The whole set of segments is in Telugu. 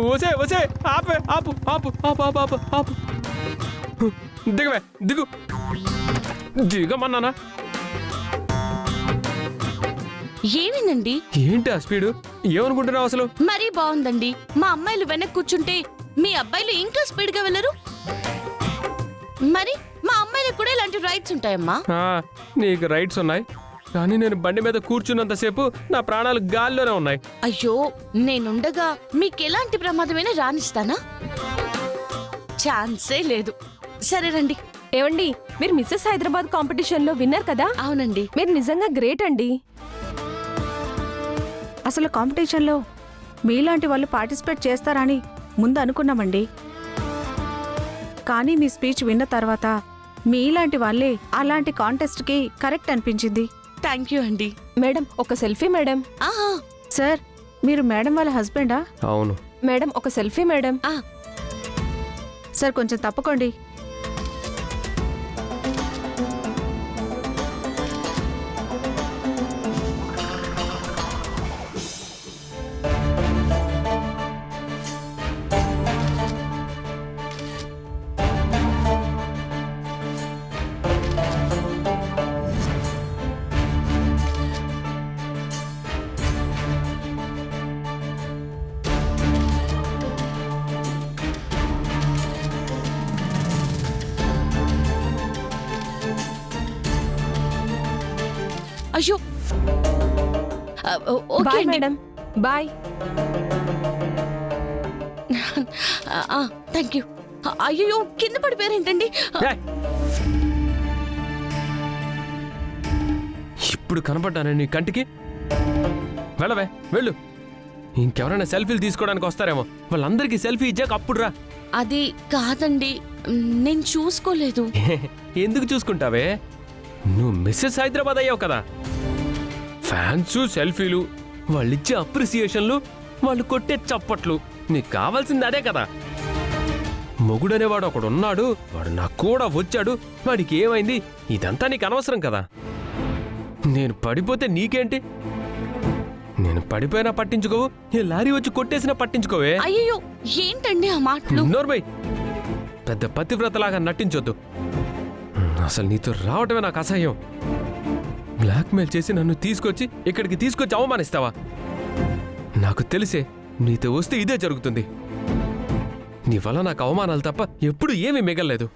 వసే వసే ఆపే ఆపు ఆపు ఆపు ఆపు ఆపు ఆపు దిగవే దిగు దిగమన్నానా? ఏమినండి? ఏంటి ఆ స్పీడు? ఏమనుకుంటున్నావు అసలు? మరీ బాగుందండి. మా అమ్మాయిలు వెనక్కి కూర్చుంటే మీ అబ్బాయిలు ఇంకా స్పీడ్ గా వెళ్ళరు. మరి మా అమ్మాయిలకు కూడా ఇలాంటి రైట్స్ ఉంటాయమ్మా. నీకు రైట్స్ ఉన్నాయి, కానీ నేను బండి మీద కూర్చున్నంతసేపు నా ప్రాణాలు గాల్లోనే ఉన్నాయి. అయ్యో, నేనుండగా మీకెలాంటి ప్రమాదమైనా రానిస్తానా? ఛాన్సే లేదు. సరే రండి. ఏవండి, మీరు మిస్సెస్ హైదరాబాద్ కాంపిటీషన్ లో విన్నర్ కదా? అవునండి. మీరు నిజంగా గ్రేట్ అండి. అసలు కాంపిటీషన్లో మీలాంటి వాళ్ళు పార్టిసిపేట్ చేస్తారని ముందు అనుకున్నామండి. కానీ మీ స్పీచ్ విన్న తర్వాత మీలాంటి వాళ్ళే అలాంటి కాంటెస్ట్కి కరెక్ట్ అనిపించింది. థ్యాంక్ యూ అండి. మేడం, ఒక సెల్ఫీ మేడం. ఆహా. సార్, మీరు మేడం వాళ్ళ హస్బెండా? అవును మేడం, ఒక సెల్ఫీ మేడం. సార్, కొంచెం తప్పుకోండి. అయ్యో, ఓకే బాయ్ అండి. Madam, bye. Thank you. అయ్యో, కింద పడిపోయారేంటండి? ఏయ్! ఇప్పుడు కనపడ్డానే నీ కంటికి? వెళ్ళవే వెళ్ళు. ఇంకెవరైనా సెల్ఫీలు తీసుకోవడానికి వస్తారేమో, వాళ్ళందరికీ సెల్ఫీ ఇచ్చాక అప్పుడు రా. అది కాదండి, నేను చూసుకోలేదు. ఎందుకు చూసుకుంటావే? నువ్వు మిస్సెస్ హైదరాబాద్ అయ్యావు కదా. ఫ్యాన్స్, సెల్ఫీలు, వాళ్ళిచ్చే అప్రిసియేషన్లు, వాళ్ళు కొట్టే చప్పట్లు, నీకు కావాల్సింది అదే కదా. మొగుడనేవాడు ఒకడు ఉన్నాడు, వాడు నాకు కూడా వచ్చాడు, వాడికి ఏమైంది, ఇదంతా నీకు అనవసరం కదా. నేను పడిపోతే నీకేంటి? నేను పడిపోయినా పట్టించుకోవు, ఈ లారీ వచ్చి కొట్టేసినా పట్టించుకోవే. అయ్యో, ఏంటండి ఆ మాటలు? నోర్మై, పెద్ద పతివ్రతలాగా నటించొద్దు. అసలు నీతో రావటమే నాకు అసహ్యం. బ్లాక్మెయిల్ చేసి నన్ను ఇక్కడికి తీసుకొచ్చి అవమానిస్తావా? నాకు తెలిసే నీతో వస్తే ఇదే జరుగుతుంది. నీ వల్ల నాకు అవమానాలు తప్ప ఎప్పుడు ఏమీ మిగల్లేదు.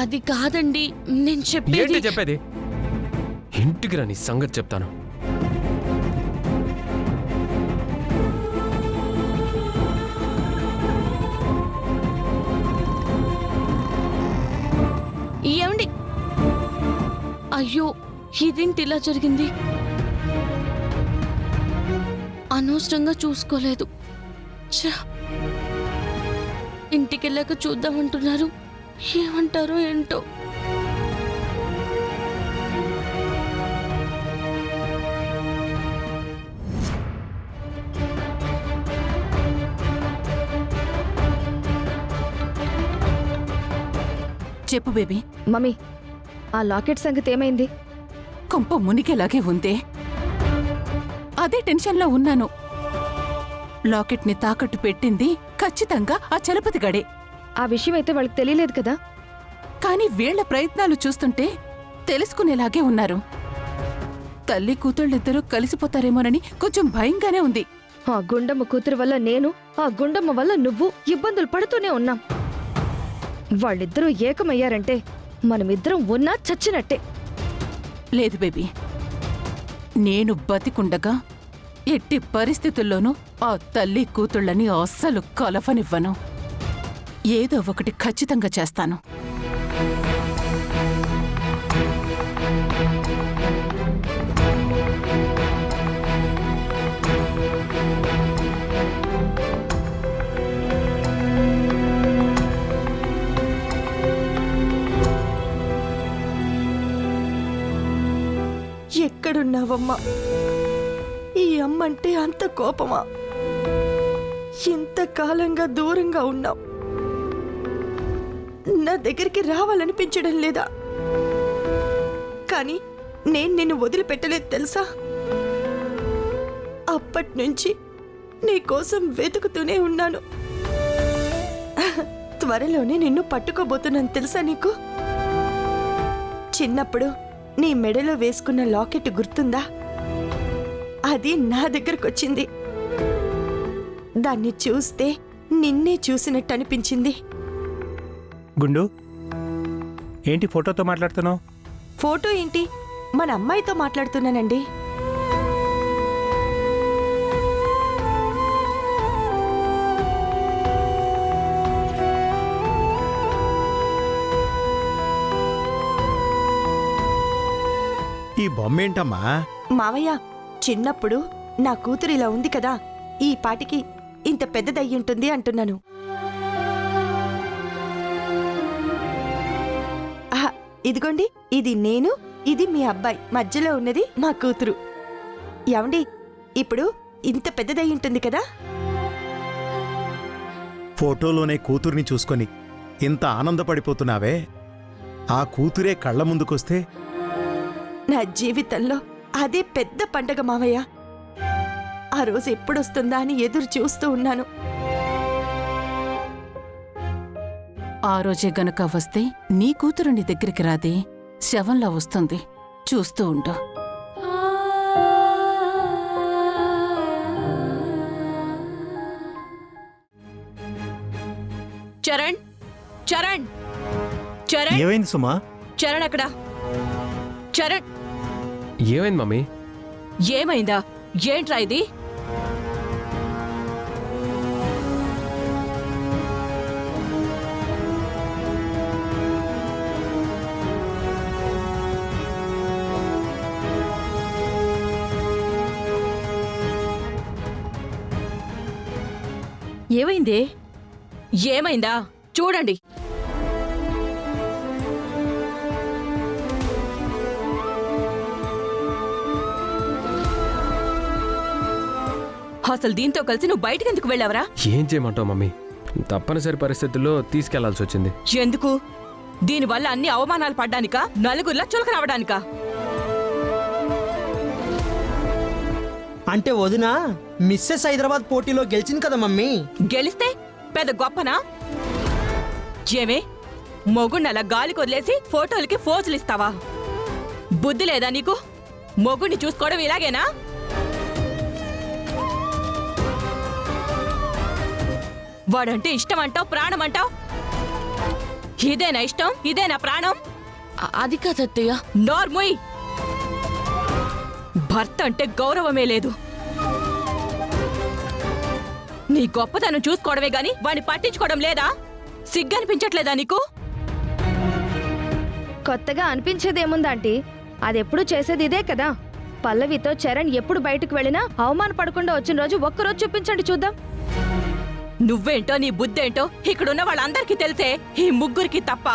అది కాదండి, నేను ఏంటి చెప్పేది? ఇంటికి రా, నీ సంగతి చెప్తాను. ఏమండి? అయ్యో, ఇదేంటి ఇలా జరిగింది? అనవసరంగా చూసుకోలేదు. ఇంటికెళ్ళాక చూద్దామంటున్నారు, ఏమంటారో ఏంటో. చెప్పు బేబీ. మమ్మీ, ఆ లాకెట్ సంగతి ఏమైంది? కొంప మునిగేలాగే ఉందే. అదే టెన్షన్లో ఉన్నాను. లాకెట్ని తాకట్టు పెట్టింది ఖచ్చితంగా ఆ చలపతి గడే. ఆ విషయం అయితే వాళ్ళకి తెలియలేదు కదా. కానీ వీళ్ల ప్రయత్నాలు చూస్తుంటే తెలుసుకునేలాగే ఉన్నారు. తల్లి కూతుళ్ళిద్దరూ కలిసిపోతారేమోనని కొంచెం భయంగానే ఉంది. ఆ గుండమ్మ కూతురు వల్ల నేను, ఆ గుండమ్మ వల్ల నువ్వు ఇబ్బందులు పడుతూనే ఉన్నాం. వాళ్ళిద్దరూ ఏకమయ్యారంటే మనమిద్దరం ఉన్నా చచ్చినట్టే. లేదు బేబీ, నేను బతికుండగా ఎట్టి పరిస్థితుల్లోనూ ఆ తల్లి కూతుళ్ళని అస్సలు కలఫనివ్వను. ఏదో ఒకటి ఖచ్చితంగా చేస్తాను. ఎక్కడున్నావమ్మా? ఈ అమ్మంటే అంత కోపమా? ఇంతకాలంగా దూరంగా ఉన్నావు, నా దగ్గరికి రావాలనిపించడం లేదా? కానీ నేను నిన్ను వదిలిపెట్టలేదు తెలుసా? అప్పట్నుంచి నీకోసం వెతుకుతూనే ఉన్నాను. త్వరలోనే నిన్ను పట్టుకోబోతున్నాను తెలుసా నీకు? చిన్నప్పుడు నీ మెడలో వేసుకున్న లాకెట్ గుర్తుందా? అది నా దగ్గరకొచ్చింది. దాన్ని చూస్తే నిన్నే చూసినట్టు అనిపించింది. గుండు, ఏంటి ఫోటోతో మాట్లాడుతున్నావు? ఫోటో ఏంటి, మన అమ్మాయితో మాట్లాడుతున్నానండి. ఈ బొమ్మ ఏంటమ్మా? మావయ్య, చిన్నప్పుడు నా కూతురు ఇలా ఉంది కదా, ఈ పాటికి ఇంత పెద్దదయ్యుంటుంది అంటున్నాను. ఆహా, ఇదిగోండి, ఇది నేను, ఇది మీ అబ్బాయి, మధ్యలో ఉన్నది మా కూతురు. ఏమండి, ఇప్పుడు ఇంత పెద్దదయ్యుంటుంది కదా? ఫోటోలోనే కూతుర్ని చూసుకొని ఇంత ఆనందపడిపోతున్నావే, ఆ కూతురే కళ్ళ ముందుకొస్తే నా జీవితంలో అదే పెద్ద పండగ మావయ్య. ఆ రోజు ఎప్పుడొస్తుందా అని ఎదురు చూస్తూ ఉన్నాను. ఆ రోజే గనక వస్తే నీ కూతురు నీ దగ్గరికి రాదే, శవంలా వస్తుంది. చూస్తూ ఉండు. చరణ్, చరణ్, చరణ్, ఏమైంది సుమా? చరణ్ అక్కడ. చరణ్, ఏమైంది మమ్మీ? ఏమైందా? ఏంట్రా ఇది? ఏమైంది? ఏమైందా చూడండి. అసలు దీంతో కలిసి నువ్వు బయటకు ఎందుకు వెళ్ళావరా? ఏం చేయమంటావు మమ్మీ, తప్పనిసరి పరిస్థితుల్లో తీసుకెళ్లాల్సి వచ్చింది. ఎందుకు? దీనివల్ల అన్ని అవమానాలు పడ్డానికా, నలుగురిలా చులక రావడానికా? అంటే వదినా మిస్సెస్ హైదరాబాద్ పోటీలో గెలిచింది కదా మమ్మీ. గెలిస్తే పెద్ద గొప్పనా? ఏమే, మొగుణ్ణలా గాలికి వదిలేసి ఫోటోలకి ఫోజులు ఇస్తావా? బుద్ధి లేదా నీకు? మొగుణ్ణి చూసుకోవడం ఇలాగేనా? వాడంటే ఇష్టం అంటావు, ప్రాణం అంటావు. ఇదేనా ఇష్టం? ఇదేనా ప్రాణం? అది కాదత్తయ్య. నోర్ముయ్. భర్త అంటే గౌరవమే లేదు. నీ గొప్పతనం చూసుకోవడమే గాని వాణ్ణి పట్టించుకోవడం లేదా? సిగ్గనిపించట్లేదా నీకు? కొత్తగా అనిపించేదేముందాంటీ, అదెప్పుడు చేసేది ఇదే కదా. పల్లవితో చరణ్ ఎప్పుడు బయటకు వెళ్ళినా అవమానపడకుండా వచ్చిన రోజు ఒక్కరోజు చూపించండి చూద్దాం. నువ్వేంటో నీ బుద్ధేంటో ఇక్కడున్న వాళ్ళందరికీ తెలిసే, ఈ ముగ్గురికి తప్ప.